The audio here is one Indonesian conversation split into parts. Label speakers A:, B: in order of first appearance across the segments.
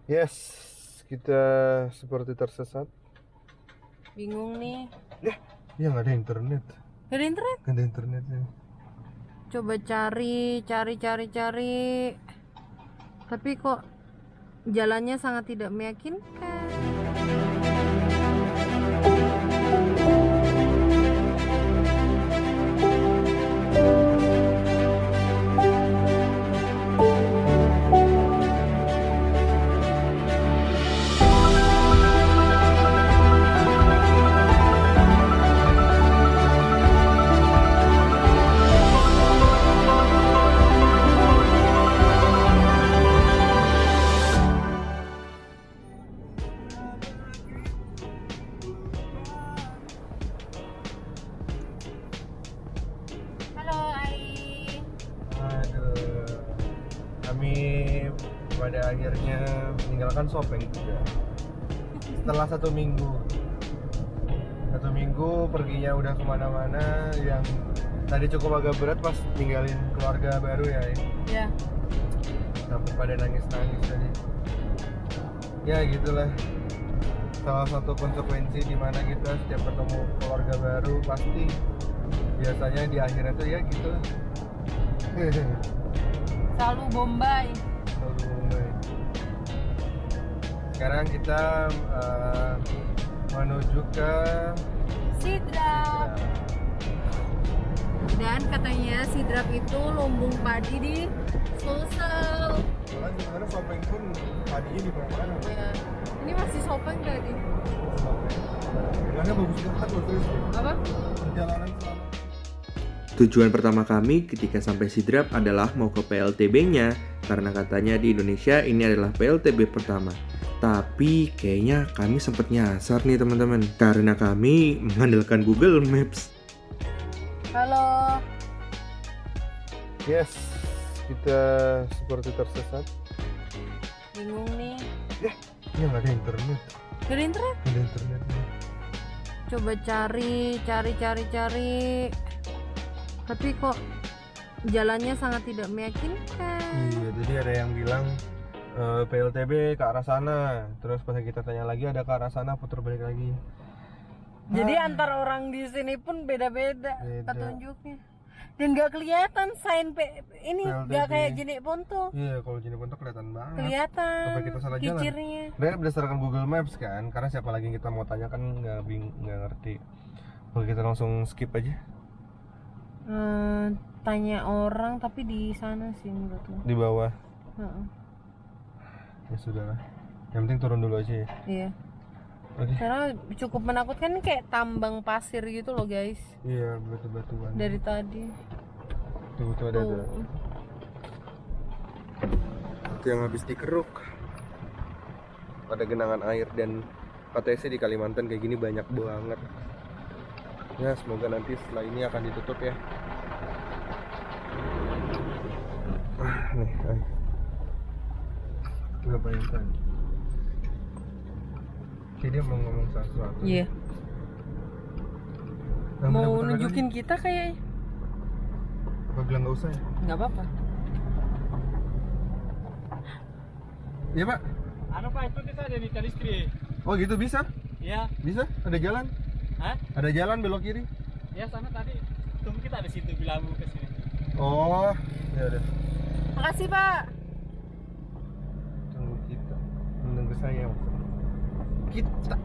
A: Yes, kita seperti tersesat.
B: Bingung nih.
A: Ya nggak ada internet.
B: Gak ada internet.
A: Nggak ada internetnya.
B: Coba cari. Tapi kok jalannya sangat tidak meyakinkan. Halo Ai.
A: Aduh, kami pada akhirnya meninggalkan Sopeng juga. Setelah satu minggu perginya udah kemana-mana, yang tadi cukup agak berat pas tinggalin keluarga baru ya.
B: Ya.
A: Sampai pada nangis-nangis tadi. Ya gitulah. Salah satu konsekuensi dimana kita setiap ketemu keluarga baru pasti biasanya di akhirnya tuh ya gitu.
B: Selalu Bombay.
A: Sekarang kita menuju ke
B: Sidrap. Dan katanya Sidrap itu lumbung padi di Sulsel.
A: Soalnya gimana Sopeng pun padinya di mana-mana.
B: Ya. Ini masih Sopeng tadi.
A: Jalannya bagus banget loh terus.
B: Apa?
A: Perjalanan selama.
C: Tujuan pertama kami ketika sampai Sidrap adalah mau ke PLTB-nya, karena katanya di Indonesia ini adalah PLTB pertama. Tapi kayaknya kami sempat nyasar nih teman-teman, karena kami mengandalkan Google Maps.
B: Halo.
A: Yes, kita seperti tersesat.
B: Bingung nih.
A: Ya nggak ada internet.
B: Gak ada internet.
A: Nggak ada internetnya.
B: Coba cari. Tapi kok jalannya sangat tidak meyakinkan.
A: Iya, jadi ada yang bilang PLTB ke arah sana. Terus pas kita tanya lagi ada ke arah sana, putar balik lagi.
B: Jadi antar orang di sini pun beda-beda
A: Beda.
B: petunjuknya. Dan gak kelihatan sign ini
A: PLTB.
B: gak kayak Jenik Ponto.
A: Iya, kalau Jenik Ponto kelihatan banget.
B: Kelihatan
A: Sampai kita salah jalan.
B: kicirnya.
A: Sebenarnya berdasarkan Google Maps kan, karena siapa lagi yang kita mau tanya kan nggak ngerti. Kalau kita langsung skip aja
B: Tanya orang tapi di sana sih menurut lo.
A: di bawah.
B: Heeh.
A: Ya sudahlah. Yang penting turun dulu aja ya.
B: Iya.
A: Oke.
B: Karena cukup menakutkan kayak tambang pasir gitu loh guys.
A: Iya, batu-batuan.
B: Dari tadi.
A: Tuh ada. Itu yang habis dikeruk. Ada genangan air dan katanya sih di Kalimantan kayak gini banyak banget. Ya semoga nanti setelah ini akan ditutup ya. Nih, ayo. Gak bayangkan. Kayak dia mau ngomong sesuatu.
B: Iya.
A: Nah,
B: Mau
A: mudah-mudahan
B: nunjukin kita kayaknya.
A: apa bilang nggak usah ya?
B: Nggak apa-apa.
A: Iya pak.
D: Ano Pak, ikuti saja nih ke listrik.
A: Oh gitu bisa?
D: Ya,
A: Bisa? Ada jalan?
D: hah?
A: Ada jalan belok kiri?
D: Ya sana tadi. Tunggu kita di situ bilang ke sini.
A: Oh, ya udah.
B: Makasih Pak.
A: Tunggu kita. Menunggu saya maksudnya. Kita.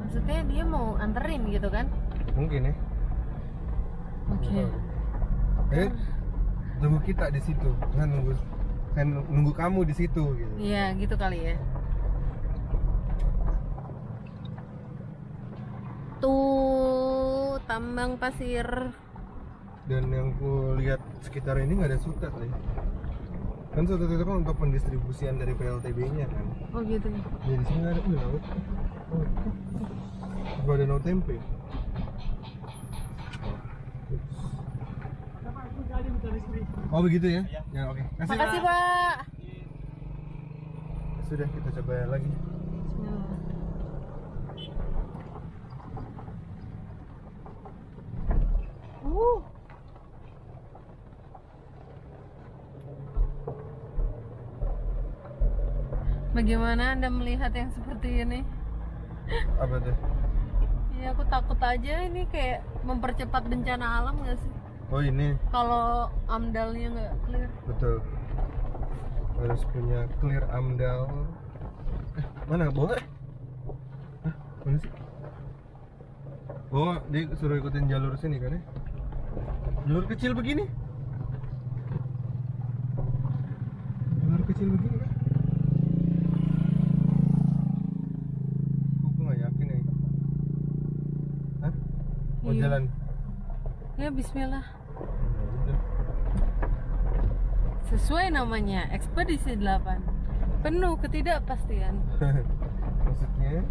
B: Maksudnya dia mau anterin gitu kan?
A: Mungkin ya.
B: Oke.
A: Tunggu kita di situ. Nunggu kamu di situ gitu.
B: Iya gitu kali ya. Tuh tambang pasir.
A: Dan yang ku lihat sekitar ini nggak ada sutet nih. Kan sutet itu kan untuk pendistribusian dari PLTB-nya kan.
B: Oh gitu ya.
A: Ya di sini nggak ada laut. Oh. Apa ada no tempe?
D: Pak, ikuti saja nih ke listrik.
A: Oh begitu ya?
D: Iya.
A: Ya oke. Kasih,
B: Makasih
A: Pak.
B: Pak.
A: Sudah kita coba lagi.
B: Bagaimana Anda melihat yang seperti ini?
A: Apa tuh?
B: Ya aku takut aja ini kayak mempercepat bencana alam nggak sih?
A: Oh ini,
B: Kalau amdalnya nggak clear.
A: betul. Harus punya clear amdal. Mana bawa? Hah, mana sih? Oh, dia suruh ikutin jalur sini kan ya? Jalur kecil begini? Jalur kecil begini kan? Aku nggak yakin ya. Hah? Oh
B: Iya.
A: jalan.
B: Ya Bismillah.
A: Ya udah.
B: Sesuai namanya, Ekspedisi 8. Penuh ketidakpastian.
A: Maksudnya?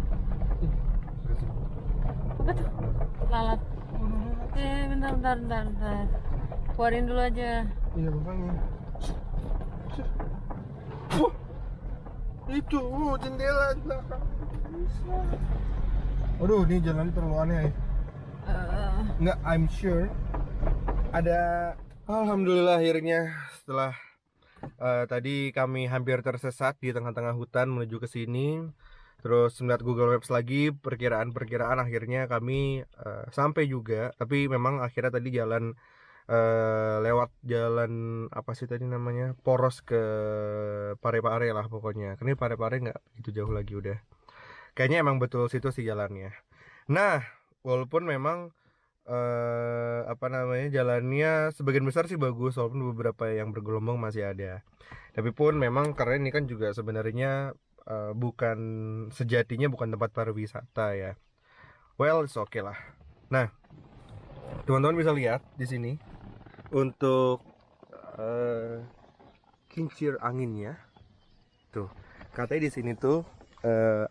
B: Apa tuh? Lalat. Bentar. Keluarin dulu aja.
A: Iya makanya. Itu jendela belakang. Aduh, ini jalan terlalu aneh. Nggak, I'm sure ada. Alhamdulillah akhirnya setelah tadi kami hampir tersesat di tengah-tengah hutan menuju ke sini. Terus melihat Google Maps lagi, perkiraan akhirnya kami sampai juga. Tapi memang akhirnya tadi jalan lewat jalan apa sih tadi namanya, poros ke Parepare lah pokoknya. Karena Parepare nggak begitu jauh lagi udah. Kayaknya emang betul situ sih jalannya. Nah, walaupun memang apa namanya, jalannya sebagian besar sih bagus, walaupun beberapa yang bergelombang masih ada. Tapi pun memang karena ini kan juga sebenarnya bukan sejatinya bukan tempat pariwisata ya. Well, it's okay lah. Nah, teman-teman bisa lihat di sini untuk kincir anginnya. Tuh, katanya di sini tuh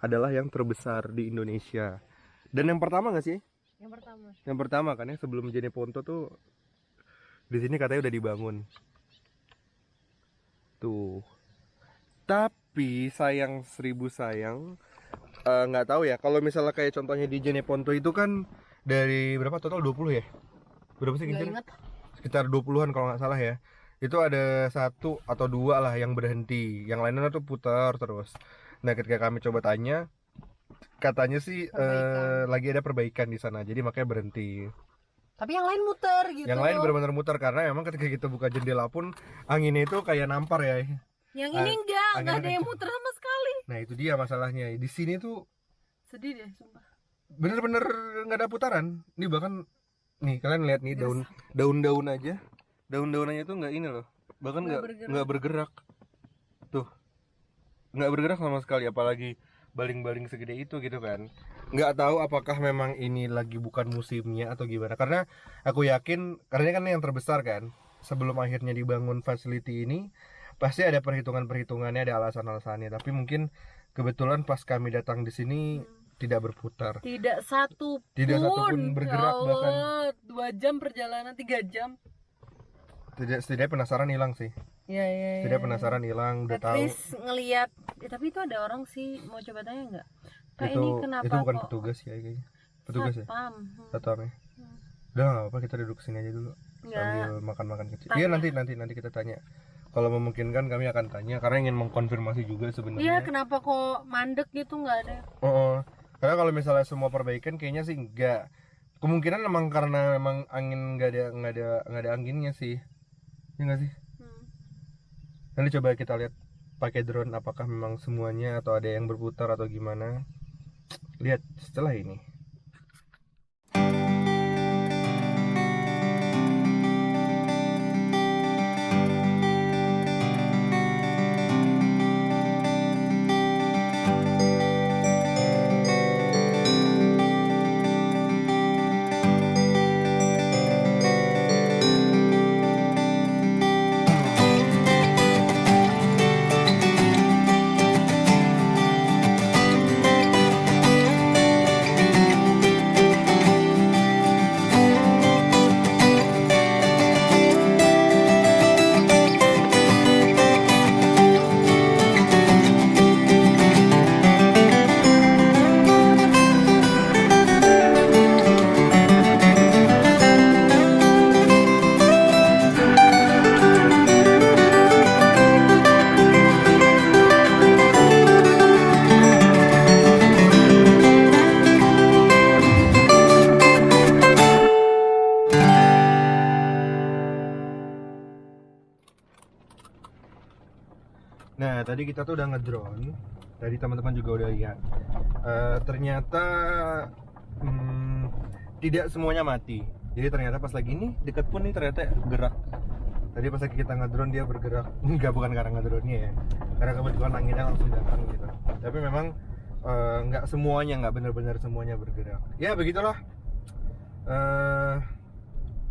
A: adalah yang terbesar di Indonesia. Dan yang pertama nggak sih?
B: Yang pertama.
A: Yang pertama kan ya, sebelum Jeneponto tuh di sini katanya udah dibangun. Tuh. Tapi sayang seribu sayang, nggak tahu ya. Kalau misalnya kayak contohnya di Jeneponto itu kan dari berapa total 20 ya? Berapa sih
B: Nggak
A: kincir?
B: ingat.
A: Sekitar 20-an kalau nggak salah ya. Itu ada 1 atau 2 lah yang berhenti, yang lainnya tuh putar terus. Nah ketika kami coba tanya, katanya sih
B: Perbaikan.
A: lagi ada perbaikan di sana, jadi makanya berhenti.
B: Tapi yang lain muter gitu.
A: Yang lain benar-benar muter karena memang ketika kita buka jendela pun anginnya itu kayak nampar ya.
B: Yang ini nggak
A: anginnya
B: ada yang
A: kenceng.
B: muter sama sekali.
A: Nah itu dia masalahnya. Di sini tuh
B: Sedih deh, sumpah.
A: bener-bener nggak ada putaran. Ini bahkan nih kalian lihat nih daun-daun aja, daun-daunannya tuh nggak ini loh, bahkan nggak bergerak. Tuh, nggak bergerak sama sekali, apalagi baling-baling segede itu gitu kan. Nggak tahu apakah memang ini lagi bukan musimnya atau gimana, karena aku yakin karena ini kan yang terbesar kan. Sebelum akhirnya dibangun facility ini pasti ada perhitungannya, ada alasan-alasannya. Tapi mungkin kebetulan pas kami datang di sini tidak berputar.
B: Tidak satu
A: Tidak satupun bergerak,
B: ya
A: bahkan.
B: Allah, 2 jam perjalanan, 3 jam.
A: Setidaknya penasaran hilang sih.
B: Ya.
A: Setidaknya penasaran hilang, udah
B: At
A: tahu.
B: least ngelihat. Tapi itu ada orang sih, mau coba tanya nggak? Kak,
A: Itu
B: ini kenapa
A: itu bukan
B: kok
A: petugas ya kayaknya. Petugas ya?
B: satpam?
A: Satpam ya. Udah nggak apa-apa, kita duduk sini aja dulu
B: Nggak.
A: sambil makan-makan kecil.
B: Tanya.
A: Iya nanti kita tanya. Kalau memungkinkan kami akan tanya karena ingin mengkonfirmasi juga
B: Iya,
A: sebenarnya.
B: kenapa kok mandek gitu, nggak ada?
A: Oh, karena kalau misalnya semua perbaikan kayaknya sih enggak. Kemungkinan emang karena memang angin nggak ada anginnya sih. Iya nggak sih? Nanti coba kita lihat pakai drone apakah memang semuanya atau ada yang berputar atau gimana. Lihat setelah ini. Nah, tadi kita tuh udah ngedrone. Tadi teman-teman juga udah lihat. Ternyata tidak semuanya mati. Jadi ternyata pas lagi ini deket pun nih ternyata gerak. Tadi pas lagi kita ngedrone dia bergerak. Enggak, bukan karena ngedrone-nya ya. Karena kebetulan anginnya langsung datang gitu. Tapi memang nggak semuanya, nggak benar-benar semuanya bergerak. Ya begitulah.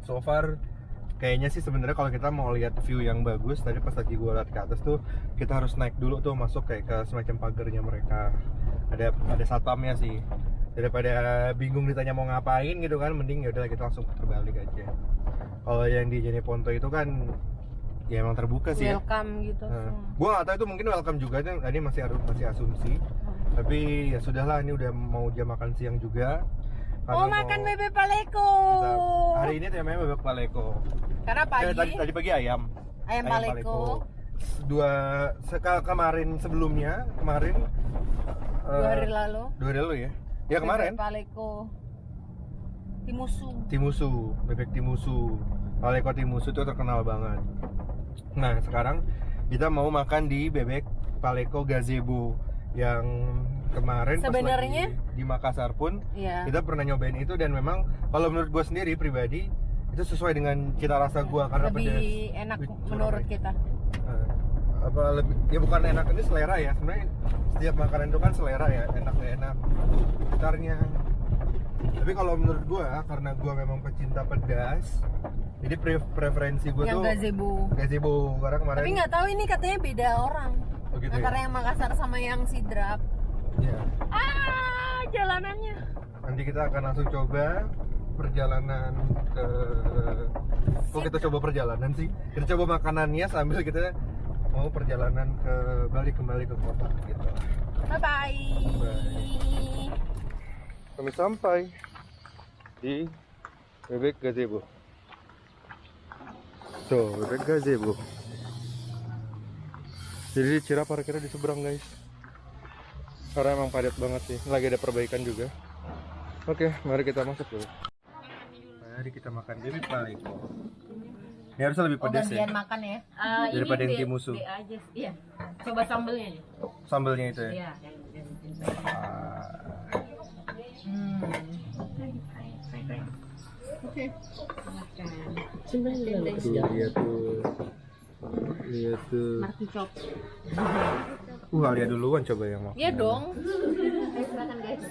A: So far kayaknya sih sebenarnya kalau kita mau lihat view yang bagus, tadi pas lagi gue lihat ke atas tuh kita harus naik dulu tuh masuk kayak ke semacam pagarnya mereka. Ada satpamnya sih. Daripada bingung ditanya mau ngapain gitu kan, mending ya udahlah kita langsung terbalik aja. Kalau yang di Jeneponto itu kan ya emang terbuka sih.
B: Welcome gitu.
A: Gue nggak tahu itu mungkin welcome juga, tadi masih asumsi. Tapi ya sudahlah, ini udah mau jam makan siang juga.
B: Oh, makan bebek paleko.
A: Hari ini temanya bebek paleko.
B: Karena pagi.
A: Tadi pagi ayam.
B: Ayam paleko.
A: Kemarin
B: Dua hari lalu.
A: 2 hari lalu ya. Ya kemarin.
B: Bebek paleko.
A: Timusu, bebek timusu. Paleko timusu itu terkenal banget. Nah, sekarang kita mau makan di bebek paleko gazebo yang kemarin
B: sebenarnya
A: pas lagi di Makassar pun kita pernah nyobain itu, dan memang kalau menurut gue sendiri pribadi itu sesuai dengan cita rasa gue karena
B: lebih
A: pedas,
B: enak
A: lebih
B: menurut kita.
A: Lebih ya, bukan enak, ini selera ya sebenarnya. Setiap makanan itu kan selera ya, enak gak enak sekitarnya. Tapi kalau menurut gue, karena gue memang pecinta pedas, jadi preferensi gue tuh gazebo karena kemarin.
B: Tapi nggak tahu ini katanya beda orang.
A: Oh gitu
B: antara
A: ya?
B: yang Makassar sama yang Sidrap.
A: Ya.
B: Jalanannya.
A: Nanti kita akan langsung coba perjalanan ke. Kok kita coba perjalanan sih? Kita coba makanannya sambil kita mau perjalanan kembali ke kota gitu.
B: Bye bye.
A: Kami sampai di bebek gazebo. Tuh, bebek gazebo. Jadi di Cira parkirnya di seberang guys. Karena emang padat banget sih. Lagi ada perbaikan juga. Oke, mari kita masuk dulu. Mari kita makan bebek paleko. Ini harusnya lebih pedas ya.
B: Makan ya.
A: Daripada yang timusu.
B: Aja. Iya. Coba sambelnya nih.
A: Sambelnya itu ya.
B: Iya. Oke.
A: Tuh, lihat tuh.
B: Marki chop.
A: Alia duluan coba yang mau.
B: Iya dong. Ayo silakan guys.